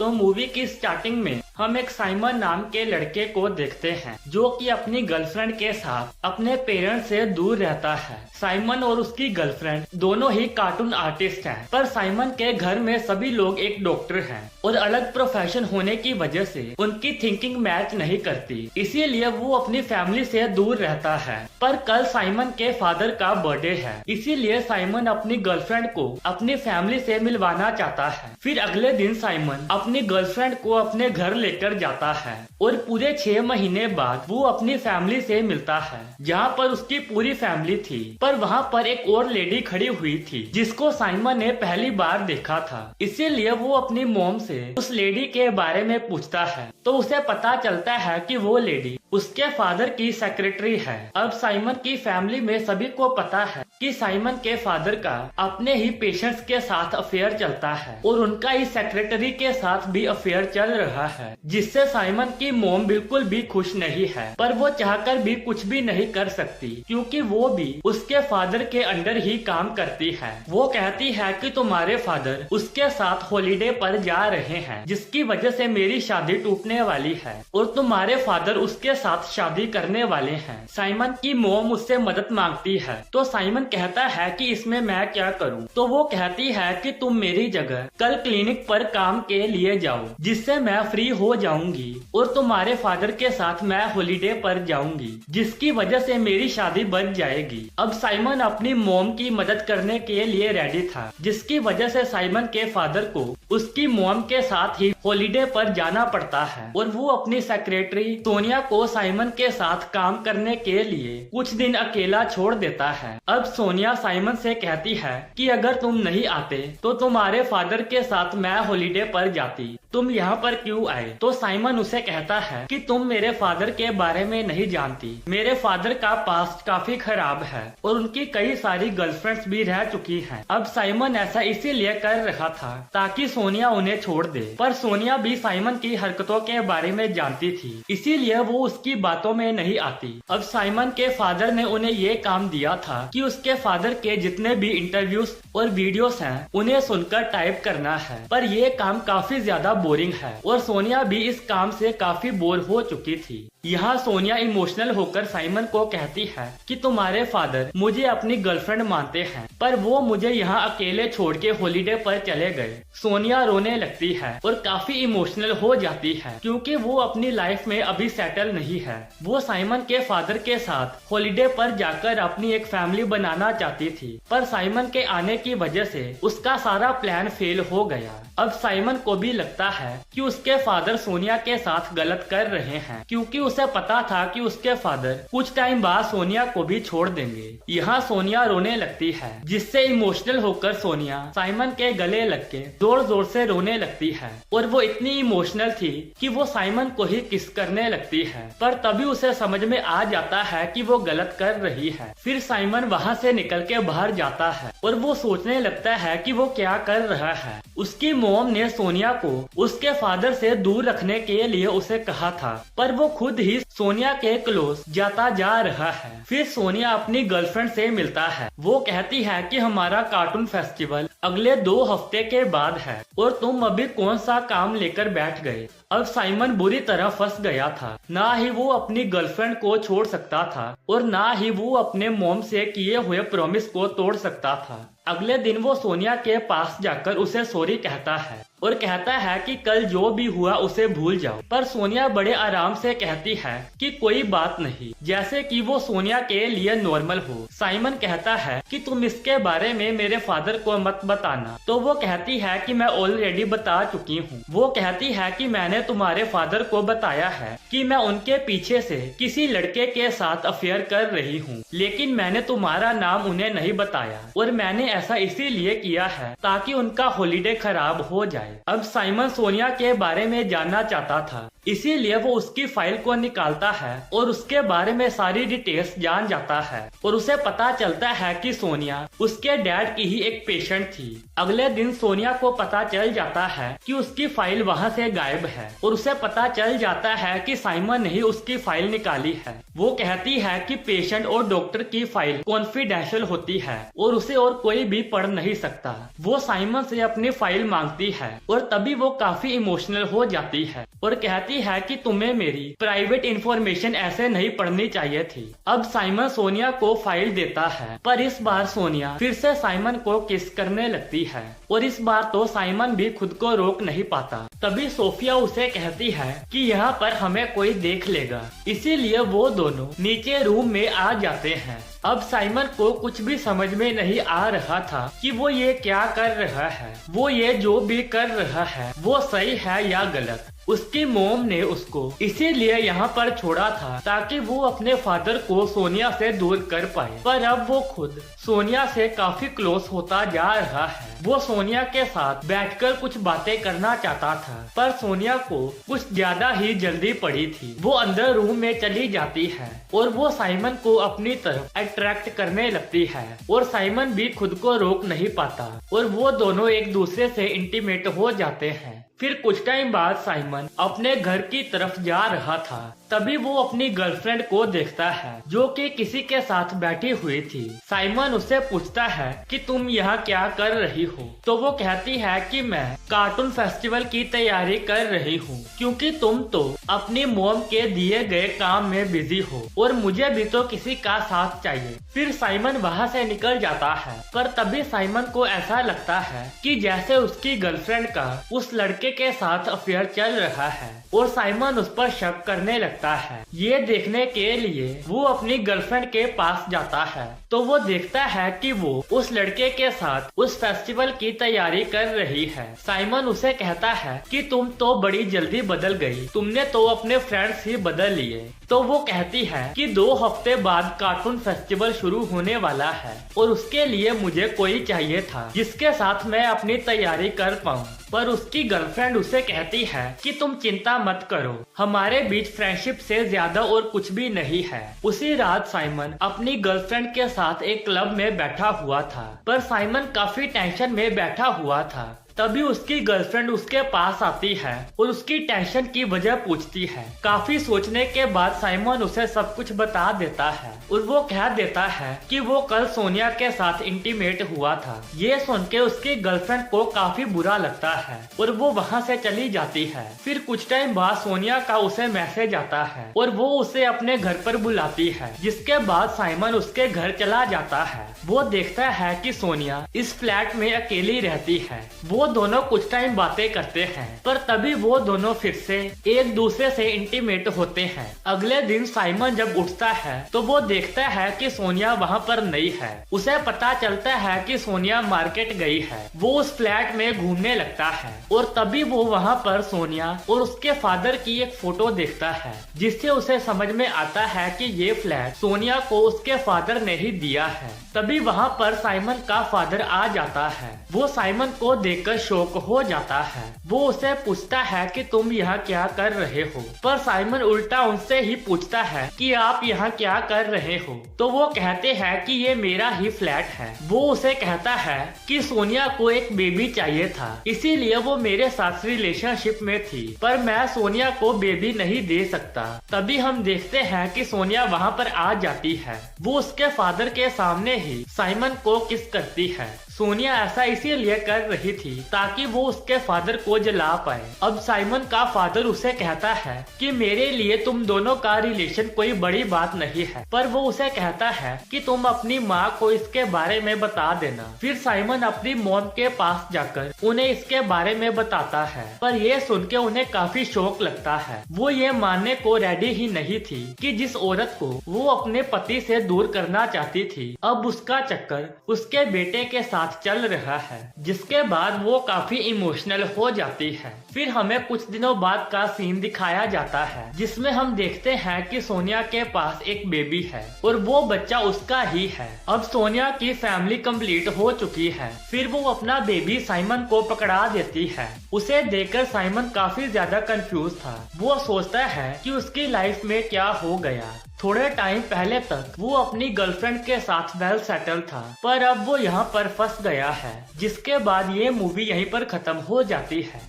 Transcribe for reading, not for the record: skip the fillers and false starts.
तो मूवी की स्टार्टिंग में हम एक साइमन नाम के लड़के को देखते हैं जो कि अपनी गर्लफ्रेंड के साथ अपने पेरेंट्स से दूर रहता है। साइमन और उसकी गर्लफ्रेंड दोनों ही कार्टून आर्टिस्ट हैं, पर साइमन के घर में सभी लोग एक डॉक्टर हैं और अलग प्रोफेशन होने की वजह से उनकी थिंकिंग मैच नहीं करती, इसीलिए वो अपनी फैमिली से दूर रहता है। पर कल साइमन के फादर का बर्थडे है, इसीलिए साइमन अपनी गर्लफ्रेंड को अपनी फैमिली से मिलवाना चाहता है। फिर अगले दिन साइमन अपनी गर्लफ्रेंड को अपने घर लेकर जाता है और पूरे 6 महीने बाद वो अपनी फैमिली से मिलता है, जहाँ पर उसकी पूरी फैमिली थी। पर वहाँ पर एक और लेडी खड़ी हुई थी जिसको साइमन ने पहली बार देखा था, इसीलिए वो अपनी मॉम से उस लेडी के बारे में पूछता है तो उसे पता चलता है कि वो लेडी उसके फादर की सेक्रेटरी है। अब साइमन की फैमिली में सभी को पता है कि साइमन के फादर का अपने ही पेशेंट्स के साथ अफेयर चलता है और उनका ही सेक्रेटरी के साथ भी अफेयर चल रहा है, जिससे साइमन की मॉम बिल्कुल भी खुश नहीं है। पर वो चाहकर भी कुछ भी नहीं कर सकती क्योंकि वो भी उसके फादर के अंडर ही काम करती है। वो कहती है कि तुम्हारे फादर उसके साथ हॉलीडे पर जा रहे हैं, जिसकी वजह से मेरी शादी टूटने वाली है और तुम्हारे फादर उसके साथ शादी करने वाले हैं। साइमन की मॉम उससे मदद मांगती है तो साइमन कहता है कि इसमें मैं क्या करूं? तो वो कहती है कि तुम मेरी जगह कल क्लिनिक पर काम के लिए जाओ, जिससे मैं फ्री हो जाऊंगी और तुम्हारे फादर के साथ मैं हॉलीडे पर जाऊंगी, जिसकी वजह से मेरी शादी बच जाएगी। अब साइमन अपनी मॉम की मदद करने के लिए रेडी था, जिसकी वजह से साइमन के फादर को उसकी मॉम के साथ ही हॉलीडे पर जाना पड़ता है और वो अपनी सेक्रेटरी सोनिया को साइमन के साथ काम करने के लिए कुछ दिन अकेला छोड़ देता है। अब सोनिया साइमन से कहती है कि अगर तुम नहीं आते तो तुम्हारे फादर के साथ मैं हॉलीडे पर जाती, तुम यहाँ पर क्यों आए? तो साइमन उसे कहता है कि तुम मेरे फादर के बारे में नहीं जानती, मेरे फादर का पास्ट काफी खराब है और उनकी कई सारी गर्लफ्रेंड्स भी रह चुकी हैं। अब साइमन ऐसा इसीलिए कर रहा था ताकि सोनिया उन्हें छोड़ दे, पर सोनिया भी साइमन की हरकतों के बारे में जानती थी, इसीलिए वो उसकी बातों में नहीं आती। अब साइमन के फादर ने उन्हें ये काम दिया था कि उसके फादर के जितने भी इंटरव्यूज और वीडियोस हैं उन्हें सुनकर टाइप करना है, पर ये काम काफी ज्यादा बोरिंग है और सोनिया भी इस काम से काफी बोर हो चुकी थी। यहाँ सोनिया इमोशनल होकर साइमन को कहती है कि तुम्हारे फादर मुझे अपनी गर्लफ्रेंड मानते हैं, पर वो मुझे यहाँ अकेले छोड़ के हॉलीडे पर चले गए। सोनिया रोने लगती है और काफी इमोशनल हो जाती है क्योंकि वो अपनी लाइफ में अभी सेटल नहीं है। वो साइमन के फादर के साथ हॉलीडे पर जाकर अपनी एक फैमिली बनाना चाहती थी, पर साइमन के आने की वजह से उसका सारा प्लान फेल हो गया। अब साइमन को भी लगता है कि उसके फादर सोनिया के साथ गलत कर रहे हैं क्योंकि उसे पता था कि उसके फादर कुछ टाइम बाद सोनिया को भी छोड़ देंगे। यहाँ सोनिया रोने लगती है, जिससे इमोशनल होकर सोनिया साइमन के गले लग के जोर जोर से रोने लगती है और वो इतनी इमोशनल थी कि वो साइमन को ही किस करने लगती है, पर तभी उसे समझ में आ जाता है कि वो गलत कर रही है। फिर साइमन वहाँ से निकल के बाहर जाता है और वो सोचने लगता है कि वो क्या कर रहा है। उसकी मॉम ने सोनिया को उसके फादर से दूर रखने के लिए उसे कहा था, पर वो खुद ही सोनिया के क्लोज जाता जा रहा है। फिर सोनिया अपनी गर्लफ्रेंड से मिलता है। वो कहती है कि हमारा कार्टून फेस्टिवल अगले 2 हफ्ते के बाद है और तुम अभी कौन सा काम लेकर बैठ गए। अब साइमन बुरी तरह फंस गया था, ना ही वो अपनी गर्लफ्रेंड को छोड़ सकता था और ना ही वो अपने मॉम से किए हुए प्रॉमिस को तोड़ सकता था। अगले दिन वो सोनिया के पास जाकर उसे सॉरी कहता है और कहता है कि कल जो भी हुआ उसे भूल जाओ, पर सोनिया बड़े आराम से कहती है कि कोई बात नहीं, जैसे कि वो सोनिया के लिए नॉर्मल हो। साइमन कहता है कि तुम इसके बारे में मेरे फादर को मत बताना, तो वो कहती है कि मैं ऑलरेडी बता चुकी हूँ। वो कहती है कि मैंने तुम्हारे फादर को बताया है कि मैं उनके पीछे से किसी लड़के के साथ अफेयर कर रही हूँ, लेकिन मैंने तुम्हारा नाम उन्हें नहीं बताया और मैंने ऐसा इसीलिए किया है ताकि उनका हॉलीडे खराब हो जाए। अब साइमन सोनिया के बारे में जानना चाहता था, इसीलिए वो उसकी फाइल को निकालता है और उसके बारे में सारी डिटेल्स जान जाता है और उसे पता चलता है कि सोनिया उसके डैड की ही एक पेशेंट थी। अगले दिन सोनिया को पता चल जाता है कि उसकी फाइल वहाँ से गायब है और उसे पता चल जाता है कि साइमन ने ही उसकी फाइल निकाली है। वो कहती है कि पेशेंट और डॉक्टर की फाइल कॉन्फिडेंशियल होती है और उसे और कोई भी पढ़ नहीं सकता। वो साइमन से अपनी फाइल मांगती है और तभी वो काफी इमोशनल हो जाती है और कहती है कि तुम्हें मेरी प्राइवेट इंफॉर्मेशन ऐसे नहीं पढ़नी चाहिए थी। अब साइमन सोनिया को फाइल देता है, पर इस बार सोनिया फिर से साइमन को किस करने लगती है और इस बार तो साइमन भी खुद को रोक नहीं पाता। तभी सोफिया उसे कहती है कि यहाँ पर हमें कोई देख लेगा, इसीलिए वो दोनों नीचे रूम में आ जाते हैं। अब साइमन को कुछ भी समझ में नहीं आ रहा था कि वो ये क्या कर रहा है। वो ये जो भी कर रहा है वो सही है या गलत। उसकी मोम ने उसको इसीलिए यहाँ पर छोड़ा था ताकि वो अपने फादर को सोनिया से दूर कर पाए, पर अब वो खुद सोनिया से काफी क्लोज होता जा रहा है। वो सोनिया के साथ बैठकर कुछ बातें करना चाहता था, पर सोनिया को कुछ ज्यादा ही जल्दी पड़ी थी। वो अंदर रूम में चली जाती है और वो साइमन को अपनी तरफ अट्रैक्ट करने लगती है और साइमन भी खुद को रोक नहीं पाता और वो दोनों एक दूसरे से इंटीमेट हो जाते हैं। फिर कुछ टाइम बाद साइमन अपने घर की तरफ जा रहा था, तभी वो अपनी गर्लफ्रेंड को देखता है जो कि किसी के साथ बैठी हुई थी। साइमन उससे पूछता है कि तुम यहाँ क्या कर रही हो, तो वो कहती है कि मैं कार्टून फेस्टिवल की तैयारी कर रही हूँ क्योंकि तुम तो अपनी मॉम के दिए गए काम में बिजी हो और मुझे भी तो किसी का साथ चाहिए। फिर साइमन वहाँ से निकल जाता है, पर तभी साइमन को ऐसा लगता है कि जैसे उसकी गर्लफ्रेंड का उस लड़के के साथ अफेयर चल रहा है और साइमन उस पर शक करने लगता है। ये देखने के लिए वो अपनी गर्लफ्रेंड के पास जाता है तो वो देखता है कि वो उस लड़के के साथ उस फेस्टिवल की तैयारी कर रही है। साइमन उसे कहता है कि तुम तो बड़ी जल्दी बदल गई, तुमने तो अपने फ्रेंड्स ही बदल लिए। तो वो कहती है कि 2 हफ्ते बाद कार्टून फेस्टिवल शुरू होने वाला है और उसके लिए मुझे कोई चाहिए था जिसके साथ मैं अपनी तैयारी कर पाऊँ। पर उसकी गर्लफ्रेंड उसे कहती है कि तुम चिंता मत करो, हमारे बीच फ्रेंडशिप से ज्यादा और कुछ भी नहीं है। उसी रात साइमन अपनी गर्लफ्रेंड के साथ एक क्लब में बैठा हुआ था, पर साइमन काफी टेंशन में बैठा हुआ था। तभी उसकी गर्लफ्रेंड उसके पास आती है और उसकी टेंशन की वजह पूछती है। काफी सोचने के बाद साइमन उसे सब कुछ बता देता है और वो कह देता है कि वो कल सोनिया के साथ इंटीमेट हुआ था। ये सुन के उसकी गर्लफ्रेंड को काफी बुरा लगता है और वो वहाँ से चली जाती है। फिर कुछ टाइम बाद सोनिया का उसे मैसेज आता है और वो उसे अपने घर पर बुलाती है, जिसके बाद साइमन उसके घर चला जाता है। वो देखता है कि सोनिया इस फ्लैट में अकेली रहती है। वो दोनों कुछ टाइम बातें करते हैं, पर तभी वो दोनों फिर से एक दूसरे से इंटीमेट होते हैं। अगले दिन साइमन जब उठता है तो वो देखता है कि सोनिया वहाँ पर नहीं है। उसे पता चलता है कि सोनिया मार्केट गई है। वो उस फ्लैट में घूमने लगता है और तभी वो वहाँ पर सोनिया और उसके फादर की एक फोटो देखता है, जिससे उसे समझ में आता है कि ये फ्लैट सोनिया को उसके फादर ने ही दिया है। तभी वहाँ पर साइमन का फादर आ जाता है। वो साइमन को देखकर शॉक हो जाता है। वो उसे पूछता है कि तुम यहाँ क्या कर रहे हो, पर साइमन उल्टा उनसे ही पूछता है कि आप यहाँ क्या कर रहे हो। तो वो कहते हैं कि ये मेरा ही फ्लैट है। वो उसे कहता है कि सोनिया को एक बेबी चाहिए था, इसीलिए वो मेरे साथ रिलेशनशिप में थी, पर मैं सोनिया को बेबी नहीं दे सकता। तभी हम देखते हैं कि सोनिया वहाँ पर आ जाती है। वो उसके फादर के सामने ही साइमन को किस करती है। सोनिया ऐसा इसीलिए कर रही थी ताकि वो उसके फादर को जला पाए। अब साइमन का फादर उसे कहता है कि मेरे लिए तुम दोनों का रिलेशन कोई बड़ी बात नहीं है, पर वो उसे कहता है कि तुम अपनी माँ को इसके बारे में बता देना। फिर साइमन अपनी मॉम के पास जाकर उन्हें इसके बारे में बताता है, पर ये सुन के उन्हें काफी शौक लगता है। वो ये मानने को रेडी ही नहीं थी कि जिस औरत को वो अपने पति से दूर करना चाहती थी, अब उसका चक्कर उसके बेटे के साथ साथ चल रहा है, जिसके बाद वो काफी इमोशनल हो जाती है। फिर हमें कुछ दिनों बाद का सीन दिखाया जाता है, जिसमें हम देखते हैं कि सोनिया के पास एक बेबी है और वो बच्चा उसका ही है। अब सोनिया की फैमिली कंप्लीट हो चुकी है। फिर वो अपना बेबी साइमन को पकड़ा देती है। उसे देखकर साइमन काफी ज्यादा कंफ्यूज था। वो सोचता है कि उसकी लाइफ में क्या हो गया। थोड़े टाइम पहले तक वो अपनी गर्लफ्रेंड के साथ वेल सेटल था, पर अब वो यहाँ पर फंस गया है। जिसके बाद ये मूवी यहीं पर खत्म हो जाती है।